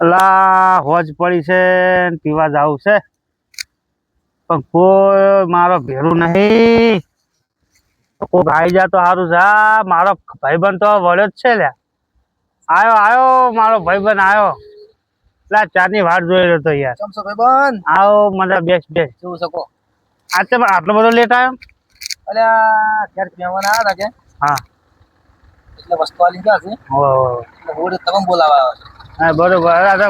અલા હોજ પડી છે ને પીવા જાવ છે પણ કોઈ મારો ભેરું નહીં. કોઈ ગાઈ જા તો સારું જા. મારો ભાઈબંધ તો વળ્યો જ છે લ્યા. આયો આયો મારો ભાઈબંધ આયો. લા ચાની વાટ જોઈ રહ્યો તો યાર. કેમ છો ભાઈબંધ? આવો મજા બેસ બેસ. જોઉં શકો આટલો બધો લેટ આવ્યો? અલ્યા ઘેર મહેમાન આવ્યા હતા કે હા એટલે વસ્તુ આલી ગયા છે એટલે હોડે તમે બોલાવા આવ્યો હા બરોબર. અરે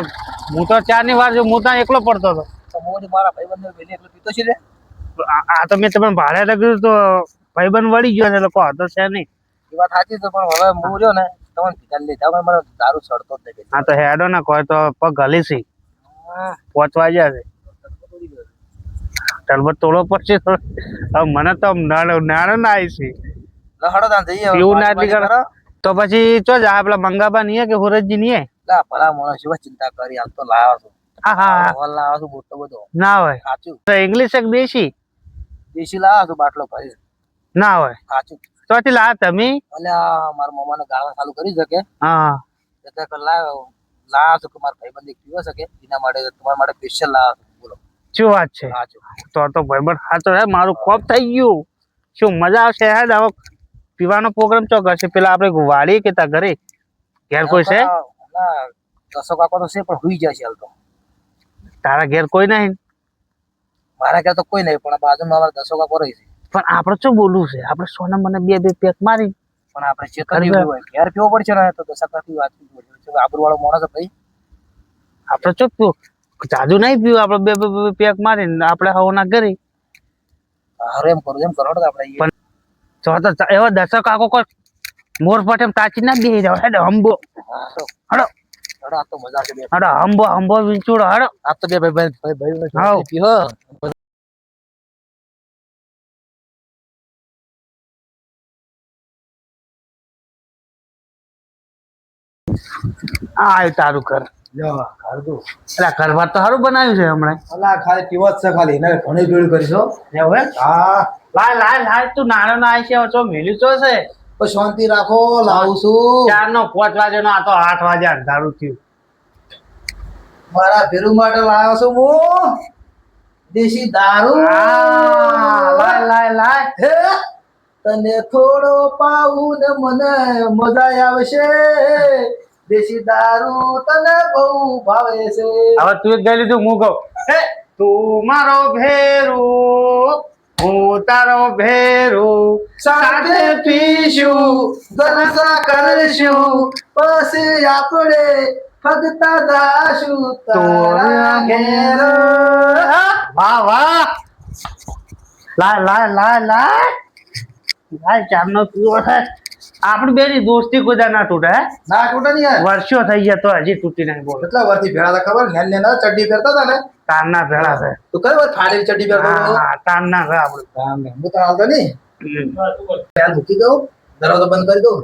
હું તો ચાની વાર જો હું ત્યાં એકલો પડતો હતો. તો મોડી મારા ભાઈબંધ બેને એકલો પીતો છે રે. આ તો મેં તમને ભાડે લખ્યું તો ભાઈબંધ વળી ગયો છે લોકો હતો છે નહીં. એ વાત સાચી છે પણ હવે હું રહ્યો ને તમને પીતા લઈ જાવ મને દારૂ ચડતો જ નહીં. હા તો હેડો ને કોઈ તો પગ હલી છે. પહોંચવા ગયા છે તરબત તોડવો પડશે. હવે મને તો નાનો ના આવી છે લહડો તાન જઈએ એવું ના કરો તો પછી ચો જા પેલા મંગાબા નહીં કે હુરતજી નહીં. લા ભલા માણસ એવા ચિંતા કરી આમ તો લાવ્યો છું. હા હા હોલ લાવ્યો છું મોટો બધો. ના હોય સાચું તો ઇંગ્લિશ એક દેશી દેશી લાવ્યો છું બાટલો ભરી. ના હોય સાચું તો લા તમે અલ્યા મારા મમ્માને ગાળા ચાલુ કરી શકે હા એટલે લાવ્યો છું કે મારા ભાઈબંધ પીવો શકે એના માટે તમારા માટે સ્પેશિયલ લાવ્યો છું. બોલો શું વાત છે? સાચું તો ભાઈબંધ હા તો હે મારું કોપ થઈ ગયું. શું મજા આવશે હે હવે પીવાનો પ્રોગ્રામ ચો કરશે પેલા આપણે વાડી કે તા ઘરે ઘેર કોઈ છે? દસો કાકો તો છે પણ હુઈ જાય છે હાલ તો. તારા ઘેર કોઈ નહીં? મારા ઘેર તો કોઈ નહીં પણ બાજુમાં અમારા દસો કાકો રહી છે. પણ આપણે શું બોલવું છે? આપણે સોના મને બે પેક મારી પણ આપણે ચેતન હોય ઘેર પીવો પડશે ને તો દસા કાકી વાત આબરૂ વાળો માણસ ભાઈ. આપણે શું પીવું જાજુ નહીં પીવું. આપણે બે પેક મારીને આપણે હવના કરી હારે એમ કરો આપણે પણ તો એવા દશક આખો કોઈ મોર પટ એમ તાચી ના બેસી જાવ. હેડો હંબો હડો આ તો મજા છે. હડો હંબો વિંચુડો હડો. આ તો બે ભાઈ પીવો. આ તારું ઘર ઘર તો સારું બનાવ્યું છે હમણાં. ખાલી પીવો જ છે ખાલી એને ઘણી ભીડ કરીશો. એવું હા લાય તું નાનો ના આવી છે છો મેલ્યું છો છે. શાંતિ રાખો લાવું છું. 4 નો 5 વાગે નો આ તો 8 વાગે અંધારું થયું. મારા ભેરુ માટે લાવ્યો છું હું દેશી દારૂ. લાય હે તને થોડો પાવું ને મને મજા આવશે. દેશી દારૂ તને બહુ ભાવે છે. હવે તું જ ગઈ લીધું હું કહું તું મારો ભેરો હું તારો ભેરો સાથે પીશું જલસા કરશું પછી આપણે ફગતા જાશું તારા ઘેર. વાહ લાય ચારનો પીવો છે. આપણી બેની દોસ્તી કોઈ ના તૂટે. ના તૂટે નહીં યાર. વર્ષો થઈ ગયા તો હજી તૂટી નહીં. બોલ કેટલા વર્ષથી ભેળા હતા ખબર? નેના ચડ્ડી પહેરતા હતા ને તારના ભેળા છે. તું કઈ વાર ફાડેલી ચડ્ડી પહેરતો હતો? હા તારના છે આપણે. હું તો હાલતો નહીં. ત્યાં મૂકી દઉં દરવાજો બંધ કરી દઉં.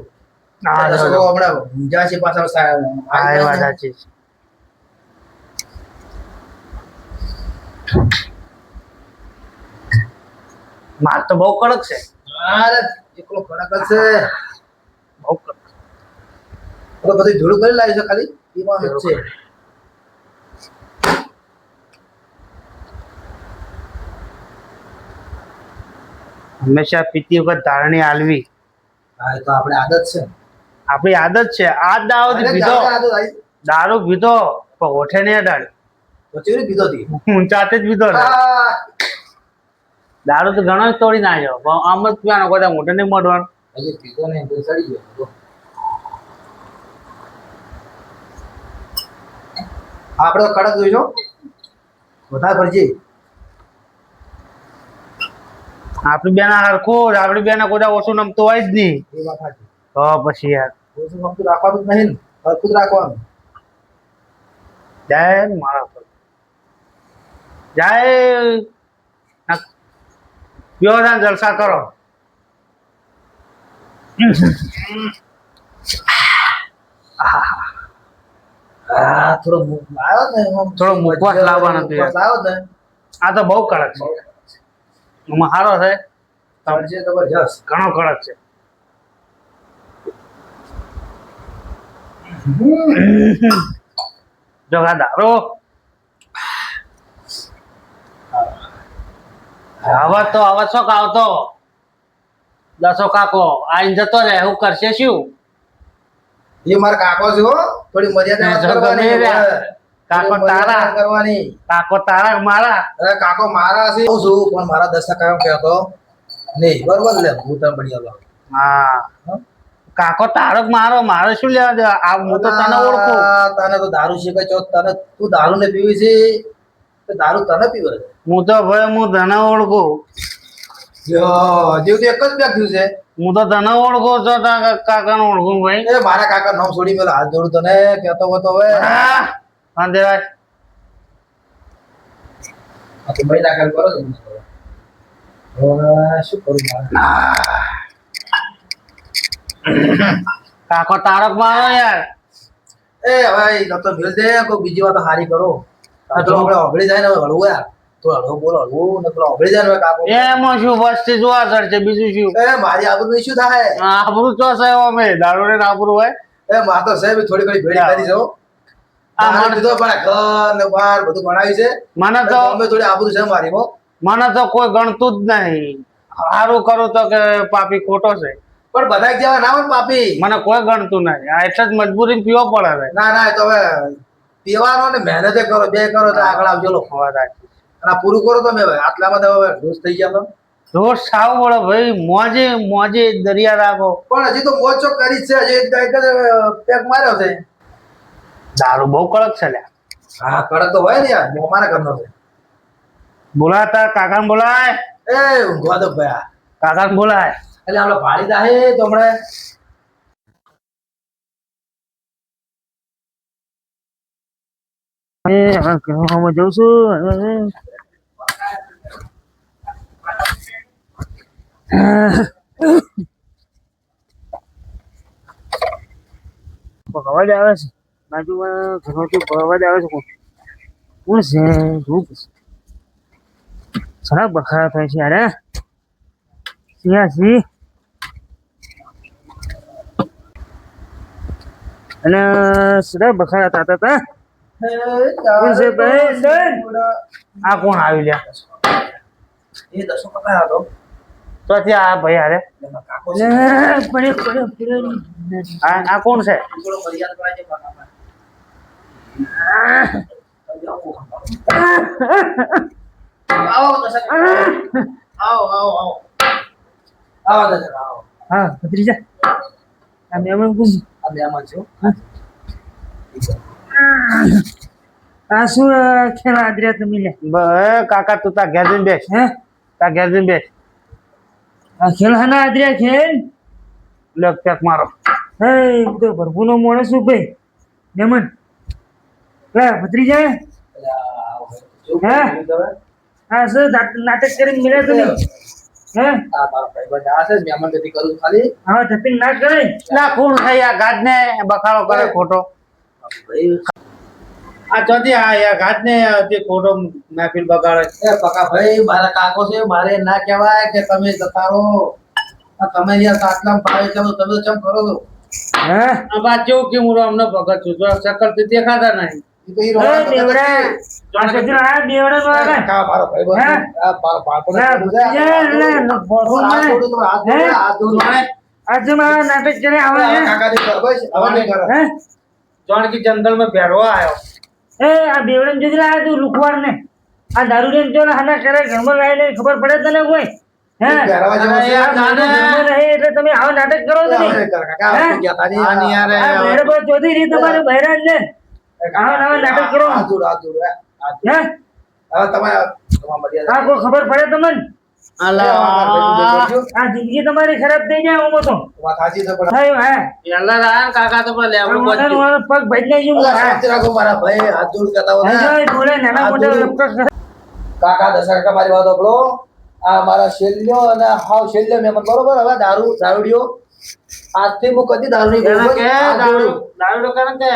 હમણાં જાશે પાછા. હા એ વાત સાચી. માર તો બહુ કડક છે. અરે એકલો કડક જ છે. બહુ કડક. તો બધું ધૂળ કરી લાવી છે ખાલી પીવાનું જ છે. હંમેશા પીતી વખત ધારણી આલવી. હા એ તો આપણે આદત છે. આપણી આદત છે. આ દારૂ પીધો પણ હોઠે નહીં અડાડ્યો. તો ચેવી પીધો હતી? હું જાતે જ પીધો ને. દારૂ તો ઘણો જ તોડી નાખ્યો પણ આમ જ પીવાનો કોઈ મોઢે નહીં મોઢવાનું. હજી પીધો નહીં તો સડી ગયો. આપણે કડક જોઈશું વધારે પડશે. આપડી બેન હરખું આપડી બેન કોઈ ઓછું નમતું હોય જ નહીં. એ વાત સાચી. તો પછી યાર ઓછું નમતું રાખવાનું જ નહીં ને હરખું જ રાખવાનું. જય મારા પર જય પ્યોર જલસા કરો. થોડો આવ્યો ને થોડો મુખવાસ લાવવાનો હતો યાર. લાવ્યો ને આ તો બહુ કડક છે. એમાં સારો છે જબરજસ્ત ઘણો કડક છે. જોગા દારો હવે તો હવે શોખ આવતો દસો કાકો આઈને જતો રહે હું કરશે શું એ મારા કાકો છે હો થોડી મર્યાદા જો કરવાની ગમે રે. કાકો થોડી મર્યાદા તારા. કરવાની કાકો તારા મારા અરે કાકો મારા છે હું છું પણ મારા 10 કામ કહેતો નહીં બરોબર લે હું તને બળી આલો હા કાકો તારો કે મારો મારે શું લેવા દેવા આ હું તો તને ઓળખું તને તો દારૂ શીખે છો તને તું દારૂ ને પીવી છે તો દારૂ તને પીવે છે હું તો ભાઈ હું તને ઓળખું યો જીવ તો એક જ વ્યક્તિ છે હું તો તને ઓળખું છો કાકાને ઓળખું ભાઈ એ મારા કાકા નામ છોડી મેલો હાથ જોડું તને કહેતો હતો હવે હા દેવાય આ તો મહિના કાલ કરો છો હવે શું કરું મારે કાકો તારક મારો યાર એ હવે ઈ તો ભેલ દે કોઈ બીજી વાત હારી કરો આ તો આપણે ઓગળી જાય ને હવે હળવું યાર તો હળવું બોલો હળવું ને પેલો ઓગળી જાય ને હવે કાકો એમાં શું વસ્તી જોવા ચડશે બીજું શું એ મારી આબરૂ શું થાય આબરું ચો છે અમે દારૂ ને આબરું હોય એ માં તો સાહેબ થોડી ઘણી ભેળી કરી છે આ આ મને મને તો પણ ઘર ને બાર બધું ભણાવ્યું છે મને તો અમે થોડી આબરૂ છે મારી હો મને તો કોઈ ગણતું જ નહીં સારું કરું તો કે પાપી ખોટો છે પણ બધા જેવા ના હોય પાપી મને કોઈ ગણતું નહીં આ એટલે જ મજબૂરી પીવો પડે હવે ના ના એ તો હવે પીવાનો ને મહેનતે કરો બે કરો તો આગળ આવજો લો વાત સાચી. અને આ પૂરું કરો તમે હવે આટલામાં તો હવે ઢોસ થઈ ગયા તો રોજ સાવ પડે ભાઈ મોજે મોજે દરિયા રાખો પણ હજી તો મોજ ચોક કરી જ છે હજી એક જ પેક માર્યો છે દારૂ બહુ કડક છે લ્યા હા કડક તો હોય ને યાર મોમાના ઘરનો છે બોલાતા કાકાને બોલાય એ ઊંઘવા દો ભયા કાકાને બોલાય એટલે આપણે ભાડી દાહે તો હમણાં હવે જઉં છું અવાજ આવે છે બાજુમાં ઘરમાંથી અવાજ આવે છે કોણ છે ધૂપ સડક બખાડા થાય છે યાર સિયાસી અને સડક બખાડા થતા હતા કોણ છે ભાઈ બેન? આ કોણ આવી લ્યા એ દસો પકડા હતો તો ત્યાં આ ભાઈ હારે એમાં કાકો લે, પડે, પડે, પડે. આ કોણ છે થોડો મર્યાદા પાડજે કાકા આવો દશક આવો આવો આવો આવો દશક આવો હા ભત્રીજા આ મેમણ કોણ છે? આ બેમાં છો આ શું ખેલ આદર્યા તમે લે કાકા તું તા ઘેર જઈને બેસ હે તા ઘેર જઈને બેસ આ ખેલ હાના આદર્યા ખેલ લગ પેક મારો હે તો ભરભુનો મોણે શું ભાઈ મેમન લે ભત્રીજા હે હા સર નાટક કરીને મળ્યા તમે હે આ મારો ભાઈબંધ આ છે મહેમાન ગતિ કરું છું ખાલી હા જતીન ના કરે લા કોણ થઈ આ ગાડને બખાડો કરે ખોટો ભાઈ આ ચોથી આ યાર ગાડને તે ખોટો મહેફિલ બગાડે એ પકા ભાઈ મારા કાકો છે મારે ના કહેવાય કે તમે જતા રહો આ તમે યાર આટલામાં પાવે છે તમે ચમ કરો છો હે આ વાત કેવું કે હું અમને ભગત છું તો શકલ તે દેખાતા નહીં ઈ તો ઈ રોવા એ દેવડા આ સજ્જન આ દેવડા નો આવે કાકા મારો ભાઈબંધ હે? આ મારો બાળકોને લે કીધું છે. ભત્રીજા લે ન ભરો હાથ મને જોડું તો હાથ જોડું, હે? હાથ જોડું. આજે માં નાટક કરે આવે હવે હે કાકા ની કર બસ હવે નહીં કરો હે જોણકી જંગલ માં ભેરવા આવ્યો એ આ બેવડન જોઈ આ તું લુકવાડ ને આ દારૂ ને જો હાના કરે ઘરમાં લાઈને ખબર પડે તને કોઈ હે પહેરવા જેવો છે. આ દારૂ ઘરમાં રહે એટલે તમે આવા નાટક કરો છો ને હવે કર કાકા હે? આ ગયા તારી આ નિયારે આ બહેરબા ચોધી રી તમારે બહેરાન ને આવા નવા નાટક કરો હાથ જોડું, હાથ જોડું, હાથ જોડું. હે હવે તમારે મર્યાદા આ કોઈ ખબર પડે તમને અલા આ જિંદગી તમારી ખરાબ થઈ જાય હું તો વાત સાચી છે પણ થયું હે એલા રાન કાકા તો પણ લેવડું મોઢાનું બચ્યું. વાળું પગ ભરી જાય અલા, શાંતિ રાખો મારા ભાઈ હાથ જોડ કહેતા હોય ને. છે બોલે નાના આ મોટા જોયું. લપકસ કરે. કાકા દશા કાકા મારી વાત સાંભળો આ મારા શૈલ્યો અને હાવ શૈલ્ય મહેમાન બરોબર હવે દારૂડિયો આજથી હું કદી દારૂ નહીં પીવું. કે હાથ દારૂ જોડું. દારૂ કરે કે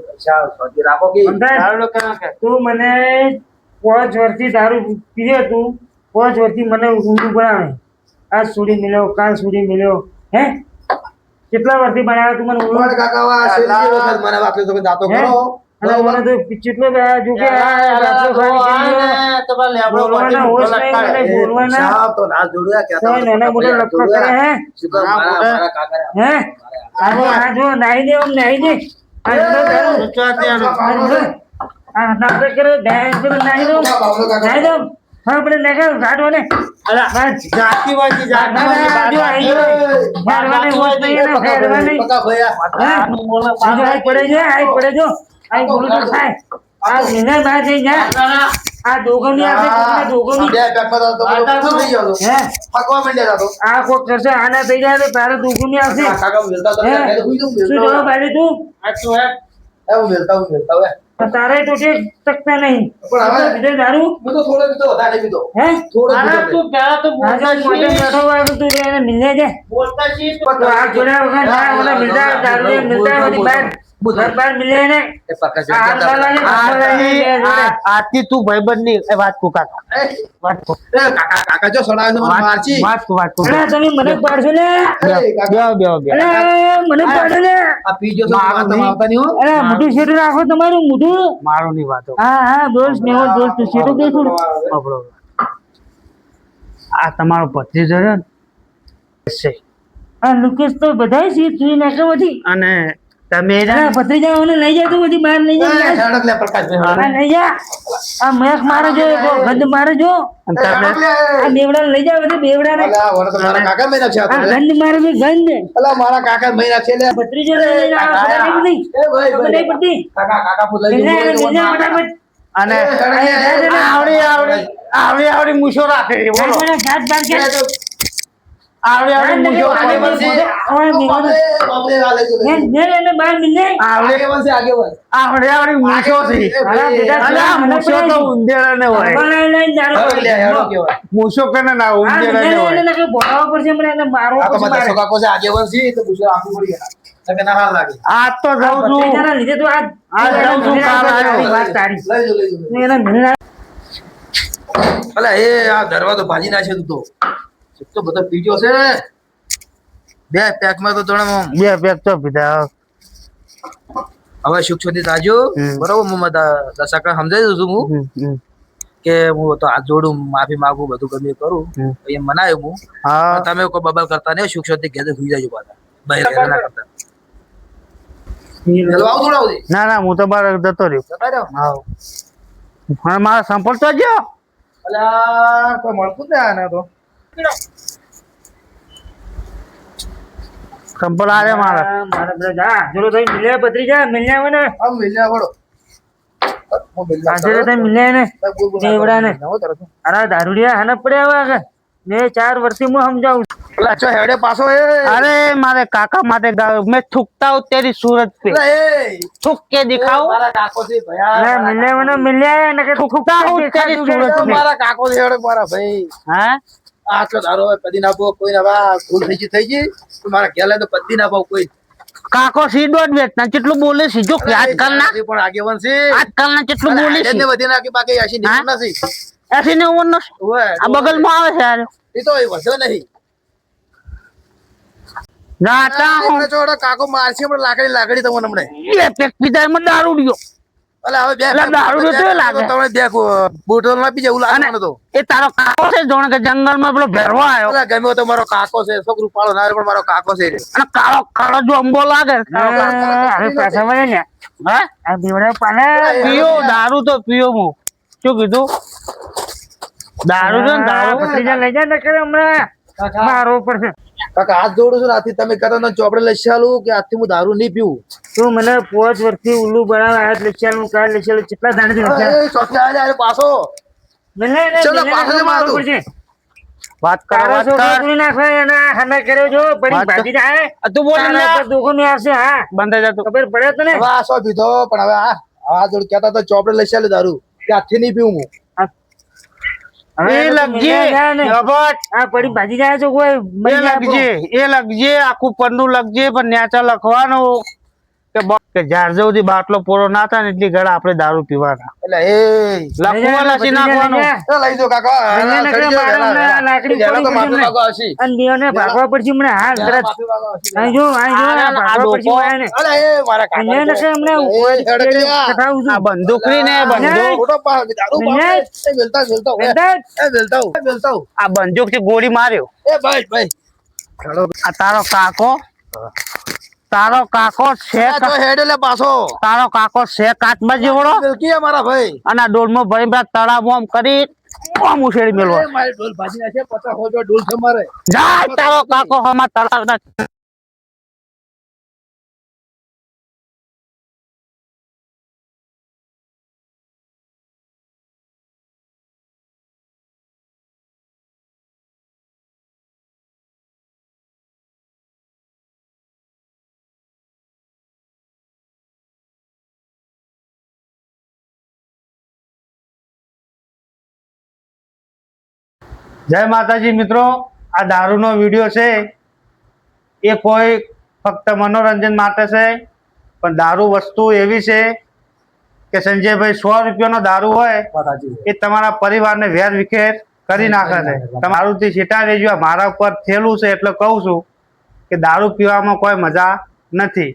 પૈસા શાંતિ રાખો કે બંધાય. દારૂ કરે કે તું મને 5 વર્ષથી દારૂ પીએ તું 5 વર્ષથી મને ઊંધું બનાવે આજ સુધી મિલ્યો કાલ સુધી મિલ્યો હે કેટલા વર્ષથી બનાવ્યો તું મને ઊંધું? પણ કાકા આ શૈલ્ય વખત મને વાપર્યો તમે દાંતો હે? કરો અને મને તો ચેટલો બે જોકે બાપરો ખાલી કર્યો. તો પેલા લેબડો બોલવાના હોશ નહીં મને બોલવાના. સાહેબ તો ના જોડ્યા કહેતા તો નાના મોટા લફા કરે હે શું કહું, મારા કાકા હે આ જો નાઈ દે આમ નાઈ દે આ જો તારું આ નાટક કરે ડાન્સ કરે નાઈ દો નાઈ દો હા આપણે નગર ગાડો ને અલા બસ જાતિવાદી જો આઈ ગયો મારવાને હોશ નહીં એને ફેરવાને કાકા ભૈયા આ જો આઈ પડે છે આઈ પડે જો આઈ બોલું તો થાય આ વિના બહાર જઈ જા આ દોગની આપણે દોગની બે પેપર તો બધું થઈ ગયો હે ફકવા માંડ્યા તો આ કોક કરશે આના થઈ જાય તો તારે દોગની આવશે કાકા મિલતા તો હે? મેં તો શું પૂછ્યું જવાબ આલે તું હું મિલતા હવે તો તારે તો તે શકતા નહીં પણ હવે- બીજે દારૂ હું તો થોડો પીધો વધારે પીધો હે થોડો અલા પીધો તું પેલા તો આ જો બોલતા મોટે શીખ. બેઠો હોય તો તું એને મિલને દે બોલતા શીખ. તો આ જોડા વગર ના ઓલા મિલતા દારૂ ને મિલતા બધી બાર મિલે ને એ પક્કા આ હાલવાલાને આથી તું ભાઈબંધ ની એ વાત કો કાકા વાત કો કાકા કાકા જો સડાવે તો મને મારચી વાત કો અરે તમે મને પાડશો ને એ કાકા અરે મને પાડો ને આ પીજો તો તમે આવતા નહીં હો અરે મોટું શેઠું રાખો તમારું મોટું મારો ની વાતો હા હા બોલ સ્નેહો બોલ તું શેઠું કે છું આપણો આ તમારો ભત્રીજો છે ને છે આ લુકેશ તો બધાય સીટ સુઈ નાખે બધી અને તમે અરે ભત્રીજાઓને લઈ જા તું બધી બહાર લઈ જા ઝડક લે પ્રકાશભાઈ આ લઈ જા આ મેખ મારે જો ગંધ મારે જો તમે આ બેવડા લઈ જા બધી બેવડા ને અલા વર તો મારા કાકા મહિના છે આ ગંધ મારે બી ગંધ અલા મારા કાકા મહિના છે લે ભત્રીજો લઈ જા ખબર નહીં એ ભાઈ ખબર નહીં પડતી કાકા કાકા પૂછ લઈ લઈ જા લઈ જા ફટાફટ અને આવડી મૂછો રાખે છે, બોલો. ઘાટ બાર કે આવડી મૂછો રાખે છે. આવડી મૂછો છે. અને આ મૂછો તો ઉંદેડા ને હોય મૂછો કને ના ઉંદેડા ને હોય મારો કાકો છે આગેવાન છે તો પૂછો આપવું પડી ગયા ના હાલ લાગે આ તો જાઉં છું લીધે તો આ જાઉં છું, કાલ આવ્યો. વાત તારી લઈ જો લઈ જો એના મિલના અલા એ આ દરવાજો ભાજી ના છે તું તો બધો પીજો છે બે પેક માં તો ત્રણ બે પેક તો પીધા હવે સુખ સુધી તાજો બરોબર હું દશાકા સમજાઈ દઉં છું હું કે હું તો હાથ જોડું માફી માંગુ બધું ગમે એ કરું એ મનાયું હું હા તમે કોઈ બબલ કરતા નહીં સુખ સુધી ઘેર સુઈ જાજો પાછા બહાર હેરાન ના કરતા હેલો આવું થોડા સુધી ના ના હું તો બહાર જતો રહ્યો જતા રહ્યો હા પણ મારા સંપર્ક તો ગયો અલા કોઈ મળતું જ નહીં આને તો સંપર્ક આવે મારા મારા બ્રધર જોડો થઈ મિલ્યા ભત્રીજા મિલ્યા હોય ને આમ મિલ્યા વળો હું મિલ્યા આજે તો મિલ્યા ને દેવડા ને નવો તરત અરે દારૂડિયા હાને પડ્યા હવે આગળ મેં 4 વર્ષથી હું સમજાવું છું. અલા ચો હેડે પાછો એ अरे मारे काका मारे गाँव मैं थूकता हूँ तेरी सूरत पे અલા એ थूक के दिखाओ મારા કાકો છે ભયા અરે મિલ્યા મને મિલ્યા ને કે થૂકતા હું તેરી સુરત મેં. મારા કાકો છે હેડે મારા ભાઈ हाँ આ તો દારો હવે કદી ના પાવ કોઈ ના વા ભૂલ થઈ ગઈ તો મારા ઘેર તો કદી ના પાવ કોઈ काको सीधो જ વેચના કેટલું બોલે સીધો આજકાલના પણ આગેવાન છે આજકાલના કેટલું બોલે છે ને વધી નાખી બાકી આશી હા? નિયમ નથી 89 નો ઓય આ બગલમાં આવે છે યાર એ તો એ વધ્યો નહીં જાતા હું એટલે ચોડો કાકો મારશે હમણાં લાકડી તમને હમણે બે પેક પીધા એમાં દારૂડિયો અલા હવે બે એટલે દારૂ તો કેવો લાગે? તમે દેખો બોટલ માં પી જવું અને લાગે તો એ તારો કાકો છે જોણે કે જંગલમાં પેલો ભેરવો આવ્યો અલા ગમે તો મારો કાકો છે છોકરું પાડો ના પણ મારો કાકો છે અને કાળો કાળો જો અંબો લાગે હવે પાછા વળે ને હા આ બેવડા પાલે પીયો દારૂ તો પીયો હું શું કીધું દારૂ છે ને દારૂ ભત્રીજા લઈ જા ને કરે હમણાં મારો ઉપર છે કાકા હાથ જોડું છું ને આથી તમે કહેતા ને ચોપડે લઈ ચાલું કે આજથી હું દારૂ નહીં પીવું તું મને 5 વર્ષથી ઉલ્લુ બનાવ આયા લેચાલ હું કાલ લેચાલ કેટલા દાડે એ ચોથે આજે આજે પાછો મિલે ને ચલો, મિલે પાછળ ને મારું. મારો ઉપર છે વાત કરો તારો વાત છોકરો કર તું નાખવા એના હામે કર્યો જો પડી વાત કર. ભાગી જાય આ તું બોલ તારા ઉપર દુઃખો ની આવશે હા બંધ થઈ જતું ખબર પડે તને હવે આ સો પીધો પણ હવે આ જોડ કહેતા તો ચોપડે લઈ ચાલે દારૂ કે આજથી નહીં પીવું હું હવે એ તો લગજે મિલે જાય ને. રબટ આ પડી ભાગી જાય તો કોઈ એ મરી જાય લગજે એ લગજે આખું પન્નું લગજે પણ ન્યાચા લખવાનું કે જ્યાર સુધી બાટલો પૂરો ના થાય ને એટલી ઘડા આપણે દારૂ પીવાના. એટલે લખવું લસી નાખવાનું. લઈ જો કાકા એને કે મારે હમણાં લાકડી જેનો તો પડી માફી ગઈ માંગો હશે. અને બેઓને ભાગવા પડશે હમણાં હાલ તરત. માફી માંગો હશે. અહીં જો આ ભાગવા પડશે મારે. અલે મારા કાકા એને કે હમણાં કઢાવું છું. આ બંદૂકરી ને બંદૂક ફોટો પાડ દારૂ વિનય! એ વેલતા આ બંદૂક થી ગોળી માર્યો. એ ભાઈ આ તારો કાકો છે આ તો હેડ લે પાછો તારો કાકો છે કાચમાં જેવડો વેલકી મારા ભાઈ અને આ ડોલમાં ભરી તળાવ આમ કરી આમ ઉછેડી મેળવો. એ મારી ઢોલ ભાજી નાખે 50 હોજો ઢોલ છે મારે જાય તારો કાકો હમા તળાવ ના. જય માતાજી મિત્રો, આ દારૂનો વિડીયો છે એ કોઈ ફક્ત મનોરંજન માટે છે, પણ દારૂ વસ્તુ એવી છે કે સંજયભાઈ 100 રૂપિયાનો દારૂ હોય એ તમારા પરિવારને વેર વિખેર કરી નાખે છે. દારૂથી છેટા રહેજો. મારા ઉપર થયેલું છે એટલે કહું છું કે દારૂ પીવામાં કોઈ મજા નથી.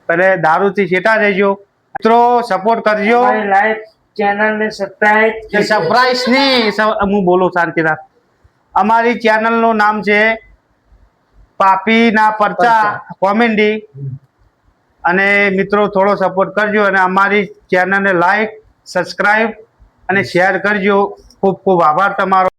એટલે દારૂથી છેટા રહેજો મિત્રો, સપોર્ટ કરજો. લાઈક ચેનલ ને સરપ્રાઈઝ નહીં, હું બોલું શાંતિ રાખ. અમારી ચેનલ નું નામ છે પાપી ના પરચા કોમેડી. અને મિત્રો થોડો સપોર્ટ કરજો અને અમારી ચેનલને લાઈક, સબસ્ક્રાઇબ અને શેર કરજો. ખૂબ ખૂબ આભાર તમારો.